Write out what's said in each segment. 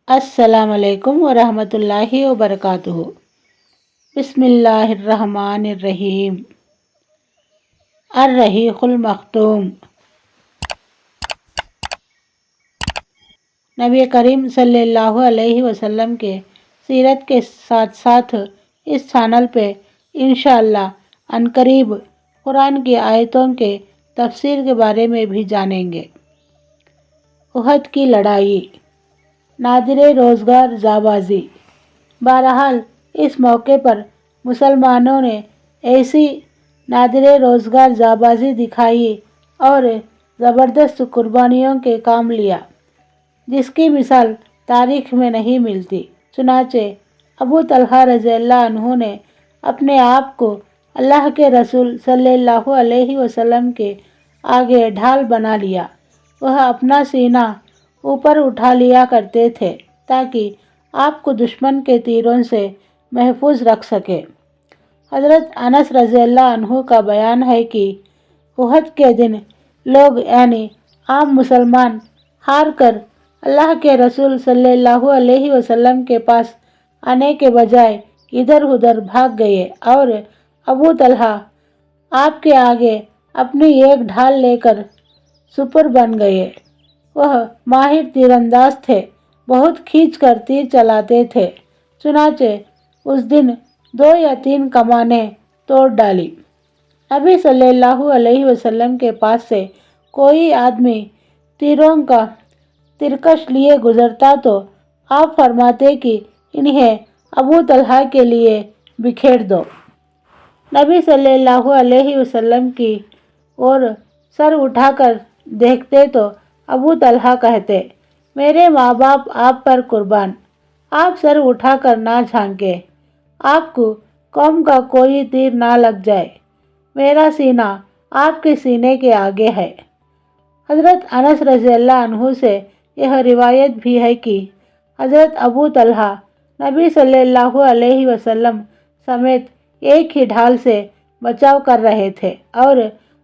السلام علیکم ورحمۃ اللہ وبرکاتہ۔ بسم اللہ الرحمن الرحیم۔ الرحیق المختوم۔ نبی کریم صلی اللہ علیہ وسلم کے سیرت کے ساتھ ساتھ اس چینل پہ انشاءاللہ عنقریب قرآن کی آیتوں کے تفسیر کے بارے میں بھی جانیں گے۔ احد کی لڑائی، نادر روزگار جانبازی۔ بہرحال اس موقع پر مسلمانوں نے ایسی نادر روزگار جانبازی دکھائی اور زبردست قربانیوں کے کام لیا جس کی مثال تاریخ میں نہیں ملتی۔ چنانچہ ابو طلحہ رضی اللہ عنہ نے اپنے آپ کو اللہ کے رسول صلی اللہ علیہ وسلم کے آگے ڈھال بنا لیا۔ وہ اپنا سینہ اوپر اٹھا لیا کرتے تھے تاکہ آپ کو دشمن کے تیروں سے محفوظ رکھ سکے۔ حضرت انس رضی اللہ عنہ کا بیان ہے کہ احد کے دن لوگ یعنی عام مسلمان ہار کر اللہ کے رسول صلی اللہ علیہ وسلم کے پاس آنے کے بجائے ادھر ادھر بھاگ گئے اور ابو طلحہ آپ کے آگے اپنی ایک ڈھال لے کر سپر بن گئے۔ وہ ماہر تیر انداز تھے، بہت کھینچ کر تیر چلاتے تھے، چنانچہ اس دن 2 یا 3 کمانیں توڑ ڈالی۔ نبی صلی اللہ علیہ وسلم کے پاس سے کوئی آدمی تیروں کا ترکش لیے گزرتا تو آپ فرماتے کہ انہیں ابو طلحہ کے لیے بکھیر دو۔ نبی صلی اللہ علیہ وسلم کی اور سر اٹھا کر دیکھتے تو ابو طلحہ کہتے، میرے ماں باپ آپ پر قربان، آپ سر اٹھا کر نہ جھانکیں، آپ کو قوم کا کوئی تیر نہ لگ جائے، میرا سینہ آپ کے سینے کے آگے ہے۔ حضرت انس رضی اللہ عنہ سے یہ روایت بھی ہے کہ حضرت ابو طلحہ نبی صلی اللہ علیہ وسلم سمیت ایک ہی ڈھال سے بچاؤ کر رہے تھے اور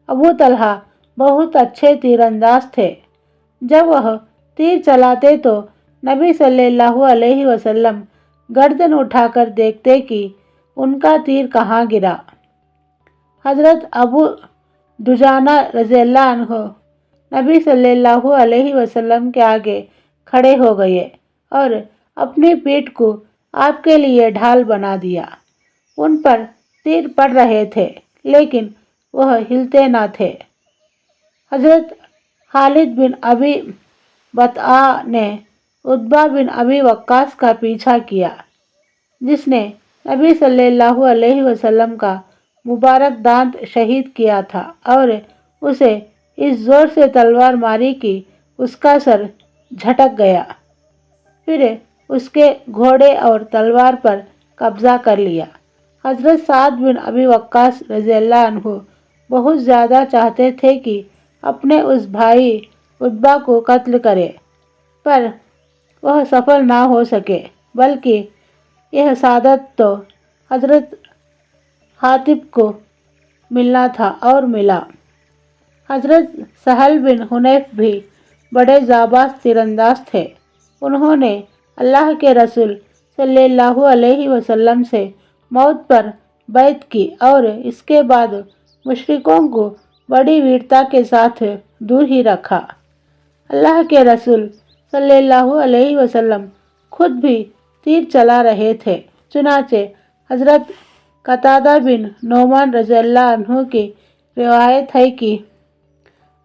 ابو طلحہ بہت اچھے تیر انداز تھے۔ جب وہ تیر چلاتے تو نبی صلی اللہ علیہ وسلم گردن اٹھا کر دیکھتے کہ ان کا تیر کہاں گرا۔ حضرت ابو دجانہ رضی اللہ عنہ نبی صلی اللہ علیہ وسلم کے آگے کھڑے ہو گئے اور اپنی پیٹھ کو آپ کے لیے ڈھال بنا دیا۔ ان پر تیر پڑ رہے تھے لیکن وہ ہلتے نہ تھے۔ حضرت خالد بن ابی بطحہ نے عتبہ بن ابی وقاص کا پیچھا کیا جس نے نبی صلی اللہ علیہ وسلم کا مبارک دانت شہید کیا تھا اور اسے اس زور سے تلوار ماری کہ اس کا سر جھٹک گیا، پھر اس کے گھوڑے اور تلوار پر قبضہ کر لیا۔ حضرت سعد بن ابی وقاص رضی اللہ عنہ بہت زیادہ چاہتے تھے کہ اپنے اس بھائی عتبہ کو قتل کرے پر وہ سفل نہ ہو سکے، بلکہ یہ سعادت تو حضرت حاطب کو ملنا تھا اور ملا۔ حضرت سہل بن حنیف بھی بڑے جانباز تیر انداز تھے۔ انہوں نے اللہ کے رسول صلی اللہ علیہ وسلم سے موت پر بیعت کی اور اس کے بعد مشرکوں کو بڑی ویرتا کے ساتھ دور ہی رکھا۔ اللہ کے رسول صلی اللہ علیہ وسلم خود بھی تیر چلا رہے تھے، چنانچہ حضرت قتادہ بن نعمان رضی اللہ عنہ کی روایت ہے کہ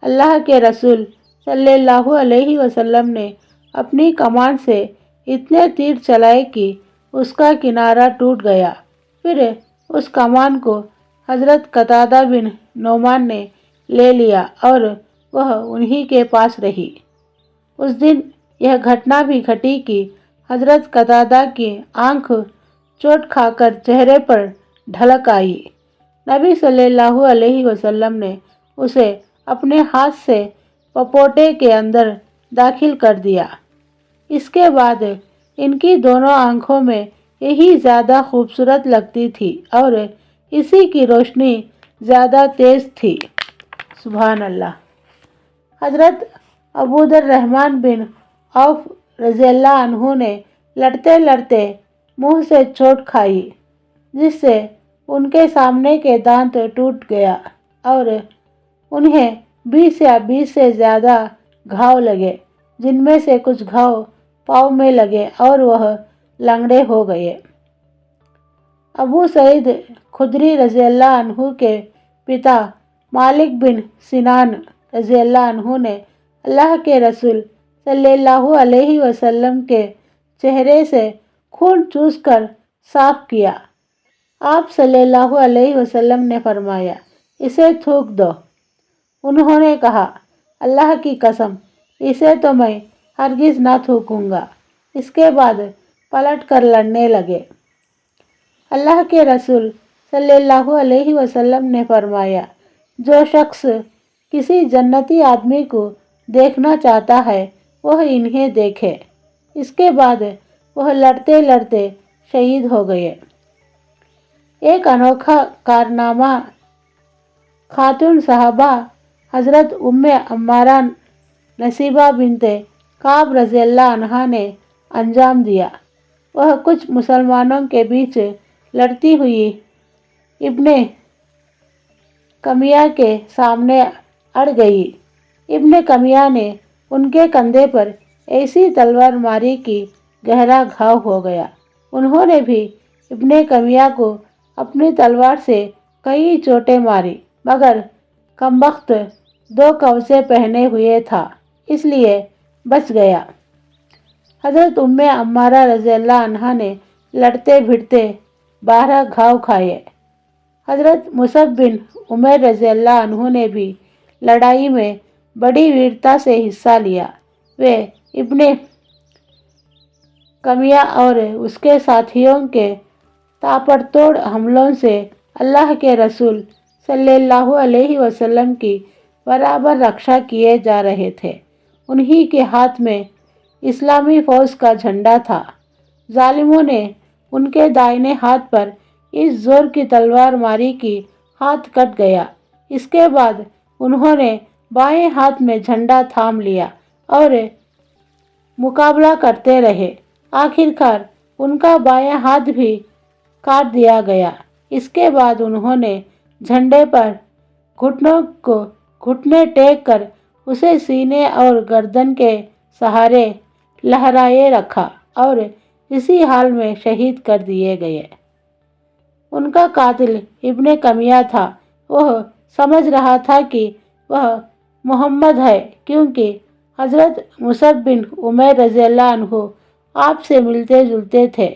اللہ کے رسول صلی اللہ علیہ وسلم نے اپنی کمان سے اتنے تیر چلائے کہ اس کا کنارہ ٹوٹ گیا، پھر اس کمان کو حضرت قتادہ بن نعمان نے لے لیا اور وہ انہی کے پاس رہی۔ اس دن یہ گھٹنا بھی گھٹی کہ حضرت قتادہ کی آنکھ چوٹ کھا کر چہرے پر ڈھلک آئی۔ نبی صلی اللہ علیہ وسلم نے اسے اپنے ہاتھ سے پپوٹے کے اندر داخل کر دیا۔ اس کے بعد ان کی دونوں آنکھوں میں یہی زیادہ خوبصورت لگتی تھی اور اسی کی روشنی زیادہ تیز تھی۔ سبحان اللہ۔ حضرت عبدالرحمن بن عوف रज़ी अल्लाह अन्हु ने लड़ते लड़ते मुंह से चोट खाई, जिससे उनके सामने के दांत टूट गया और उन्हें 20 से ज़्यादा घाव लगे, जिनमें से कुछ घाव पाँव में लगे और वह लंगड़े हो गए। अबू सईद खुदरी रज़ी अल्लाह अन्हु के पिता मालिक बिन सिनान रज़ी अल्लाह अन्हु ने अल्लाह के रसूल सल्लल्लाहु अलैहि वसल्लम के चेहरे से खून चूसकर साफ किया। आप सल्लल्लाहु अलैहि वसल्लम ने फरमाया, इसे थूक दो। उन्होंने कहा, अल्लाह की कसम, इसे तो मैं हरगिज़ ना थूकूंगा। इसके बाद पलट कर लड़ने लगे। अल्लाह के रसूल सल्लल्लाहु अलैहि वसल्लम ने फरमाया, जो शख्स किसी जन्नती आदमी को देखना चाहता है वह इन्हें देखे। इसके बाद वह लड़ते लड़ते शहीद हो गए। एक अनोखा कारनामा खातून साहबा हज़रत उम्मे अम्मारा नसीबा बिनते काब रज़ी अल्लाह अन्हा ने अंजाम दिया। वह कुछ मुसलमानों के बीच लड़ती हुई इब्ने कमिया के सामने अड़ गई। इब्ने कमिया ने उनके कंधे पर ऐसी तलवार मारी कि गहरा घाव हो गया। उन्होंने भी इब्ने कमिया को अपनी तलवार से कई चोटें मारी, मगर कमबख्त 2 कवसे पहने हुए था, इसलिए बच गया। हज़रत उम्मे अम्मारा रज़ी अल्लाह अन्हा ने लड़ते भिड़ते 12 घाव खाए। हज़रत मुसब बिन उमैर रज़ी अल्लाह अन्हु ने भी लड़ाई में बड़ी वीरता से हिस्सा लिया। वे इब्ने कमिया और उसके साथियों के ताबड़तोड़ हमलों से अल्लाह के रसूल सल्लल्लाहु अलैहि वसल्लम की बराबर रक्षा किए जा रहे थे। उन्हीं के हाथ में इस्लामी फ़ौज का झंडा था। जालिमों ने उनके दाहिने हाथ पर इस जोर की तलवार मारी कि हाथ कट गया। इसके बाद उन्होंने बाएं हाथ में झंडा थाम लिया और मुकाबला करते रहे। आखिरकार उनका बायां हाथ भी काट दिया गया। इसके बाद उन्होंने झंडे पर घुटने टेक कर उसे सीने और गर्दन के सहारे लहराए रखा और इसी हाल में शहीद कर दिए गए। उनका कातिल इब्ने कमिया था। वह समझ रहा था कि वह मोहम्मद है, क्योंकि हज़रत मुसब बिन उमैर रज़ी अल्लाह अन्हु आपसे मिलते जुलते थे।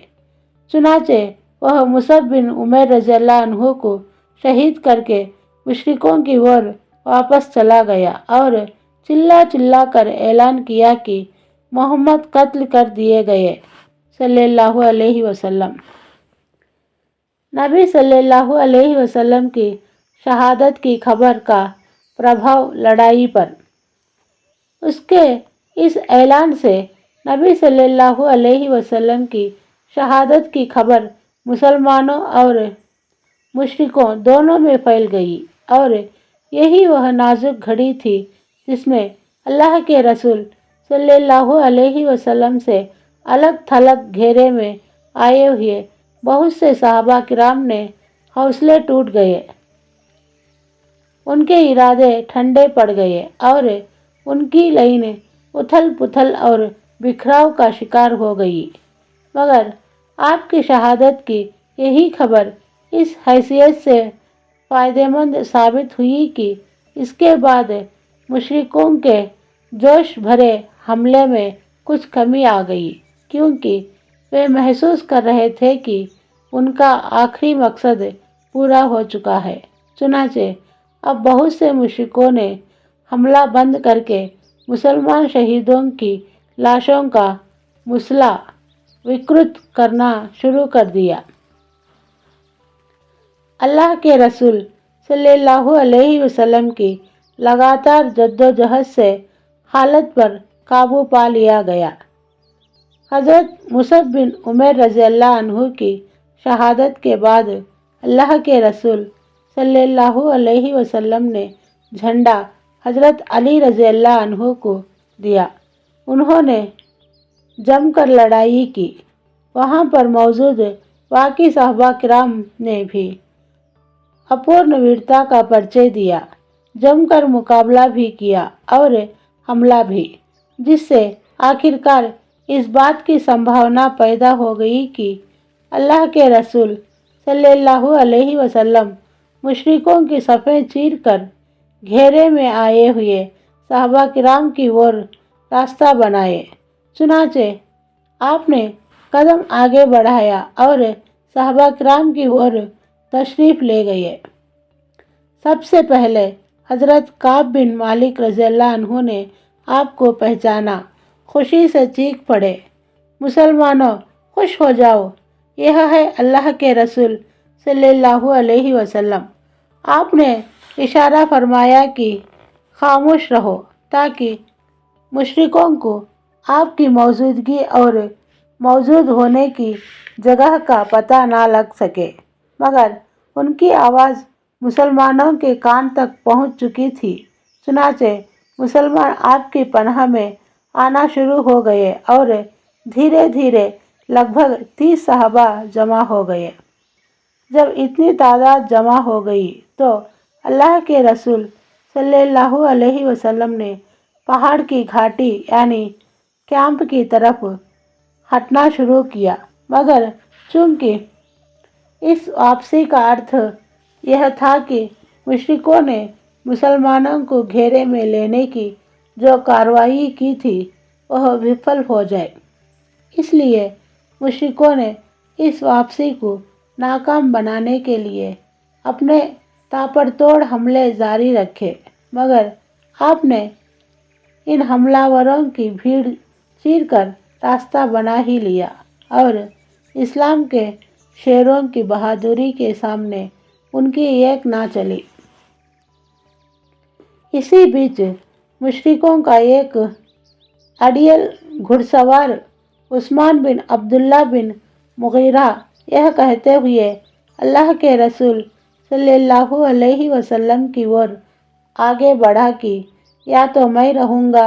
चुनाचे वह मुसब बिन उमैर रज़ी अल्लाह अन्हु को शहीद करके मुशरिकों की ओर वापस चला गया और चिल्ला चिल्ला कर ऐलान किया कि मोहम्मद कत्ल कर दिए गए सल्लल्लाहु अलैहि वसल्लम। नबी सल्लल्लाहु अलैहि वसल्लम की शहादत की खबर का प्रभाव लड़ाई पर। उसके इस ऐलान से नबी सल्लल्लाहु अलैहि वसल्लम की शहादत की खबर मुसलमानों और मुशरिकों दोनों में फैल गई और यही वह नाजुक घड़ी थी जिसमें अल्लाह के रसूल सल्लल्लाहु अलैहि वसल्लम से अलग थलग घेरे में आए हुए बहुत से सहाबा किराम ने हौसले टूट गए। उनके इरादे ठंडे पड़ गए और उनकी लाइन उथल पुथल और बिखराव का शिकार हो गई। मगर आपकी शहादत की यही खबर इस हैसियत से फ़ायदेमंद साबित हुई कि इसके बाद मुशरिकों के जोश भरे हमले में कुछ कमी आ गई, क्योंकि वे महसूस कर रहे थे कि उनका आखिरी मकसद पूरा हो चुका है। चुनाचे अब बहुत से मुशरिकों ने हमला बंद करके मुसलमान शहीदों की लाशों का मुसला विकृत करना शुरू कर दिया। अल्लाह के रसूल सल्लल्लाहु अलैहि वसल्लम की लगातार जद्दोजहद से हालत पर काबू पा लिया गया। हज़रत मुसब बिन उमैर रज़ी अल्लाह अन्हु की शहादत के बाद अल्लाह के रसूल सल्लल्लाहु अलैहि वसल्लम ने झंडा हज़रत अली रज़ी अल्लाह अन्हु को दिया। उन्होंने जम कर लड़ाई की। वहाँ पर मौजूद बाकी साहबा किराम ने भी अपूर्ण वीरता का परिचय दिया, जमकर मुकाबला भी किया और हमला भी, जिससे आखिरकार इस बात की संभावना पैदा हो गई कि अल्लाह के रसूल सल्लल्लाहु अलैहि वसल्लम मुशरिकों की सफ़ें चीर कर घेरे में आए हुए साहबा किराम की ओर रास्ता बनाए। चुनाचे आपने कदम आगे बढ़ाया और साहबा किराम की ओर तशरीफ़ ले गए। सबसे पहले हज़रत काब बिन मालिक रज़ियल्लाहु अन्हु ने आपको पहचाना, खुशी से चीख पड़े, मुसलमानों खुश हो जाओ, यह है अल्लाह के रसूल सल्लल्लाहु अलैहि वसल्लम। आपने इशारा फरमाया कि खामोश रहो ताकि मुशरिकों को आपकी मौजूदगी और मौजूद होने की जगह का पता ना लग सके, मगर उनकी आवाज़ मुसलमानों के कान तक पहुंच चुकी थी। चुनाचे मुसलमान आपकी पनाह में आना शुरू हो गए और धीरे धीरे लगभग 30 सहाबा जमा हो गए। जब इतनी तादाद जमा हो गई तो अल्लाह के रसूल सल्लल्लाहु अलैहि वसल्लम ने पहाड़ की घाटी यानी कैंप की तरफ हटना शुरू किया, मगर चूंकि इस वापसी का अर्थ यह था कि मुशरिकों ने मुसलमानों को घेरे में लेने की जो कार्रवाई की थी वह विफल हो जाए, इसलिए मुशरिकों ने इस वापसी को नाकाम बनाने के लिए अपने ताबड़तोड़ हमले जारी रखे। मगर आपने इन हमलावरों की भीड़ चीरकर रास्ता बना ही लिया और इस्लाम के शेरों की बहादुरी के सामने उनकी एक ना चली। इसी बीच मुशरिकों का एक अड़ियल घुड़सवार उस्मान बिन अब्दुल्ला बिन मुगीरा यह कहते हुए अल्लाह के रसूल सल्लल्लाहु अलैहि वसल्लम की ओर आगे बढ़ा कि या तो मैं रहूँगा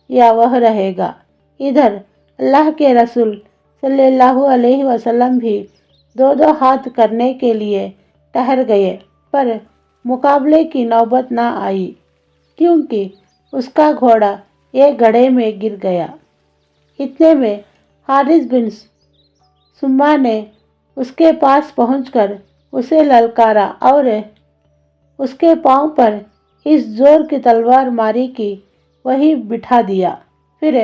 या वह रहेगा। इधर अल्लाह के रसूल सल्लल्लाहु अलैहि वसल्लम भी दो दो हाथ करने के लिए ठहर गए, पर मुकाबले की नौबत ना आई क्योंकि उसका घोड़ा एक गड्ढे में गिर गया। इतने में हारिस बिन सुम्मा ने उसके पास पहुंचकर उसे ललकारा और उसके पांव पर इस जोर की तलवार मारी कि वही बिठा दिया। फिर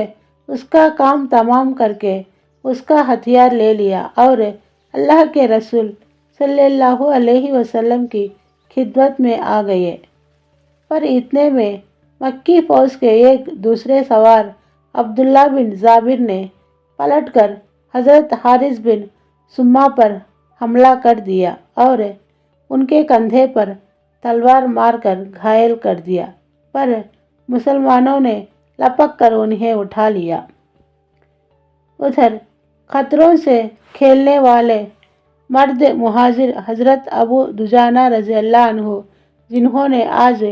उसका काम तमाम करके उसका हथियार ले लिया और अल्लाह के रसूल सल्लल्लाहु अलैहि वसल्लम की खिदमत में आ गए। पर इतने में मक्की फौज के एक दूसरे सवार अब्दुल्ला बिन जाबिर ने पलटकर हज़रत हारिस बिन सुम्मा पर हमला कर दिया और उनके कंधे पर तलवार मारकर घायल कर दिया, पर मुसलमानों ने लपक कर उन्हें उठा लिया। उधर खतरों से खेलने वाले मर्द मुहाजिर हज़रत अबू दुजाना रज़ियल्लाहु अन्हु, जिन्होंने आज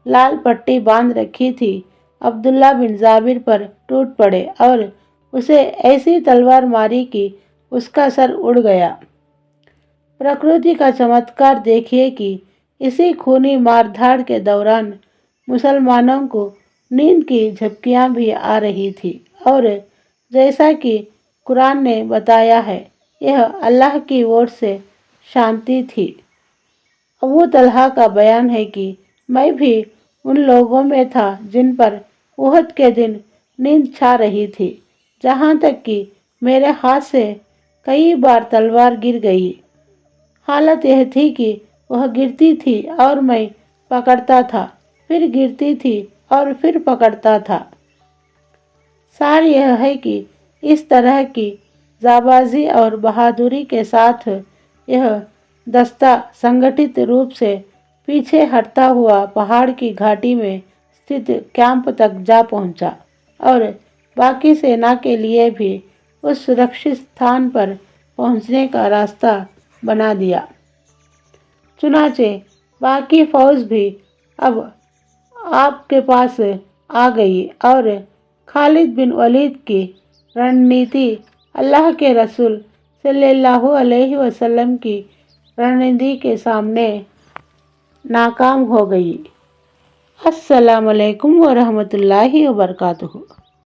लाल पट्टी बांध रखी थी, अब्दुल्ला बिन जाबिर पर टूट पड़े और उसे ऐसी तलवार मारी कि उसका सर उड़ गया। प्रकृति का चमत्कार देखिए कि इसी खूनी मारधाड़ के दौरान मुसलमानों को नींद की झपकियां भी आ रही थी और जैसा कि कुरान ने बताया है, यह अल्लाह की ओर से शांति थी। अबू तलहा का बयान है कि मैं भी उन लोगों में था जिन पर उहद के दिन नींद छा रही थी, जहाँ तक कि मेरे हाथ से कई बार तलवार गिर गई। हालत यह थी कि वह गिरती थी और मैं पकड़ता था, फिर गिरती थी और फिर पकड़ता था। सार यह है कि इस तरह की जाबाजी और बहादुरी के साथ यह दस्ता संगठित रूप से पीछे हटता हुआ पहाड़ की घाटी में स्थित कैंप तक जा पहुंचा और बाकी सेना के लिए भी उस सुरक्षित स्थान पर पहुंचने का रास्ता बना दिया। चुनाचे बाकी फौज भी अब आपके पास आ गई और खालिद बिन वलीद की रणनीति अल्लाह के रसूल सल्लल्लाहु अलैहि वसल्लम की रणनीति के सामने नाकाम हो गई। अस्सलाम वालेकुम व रहमतुल्लाहि व बरकातुहू।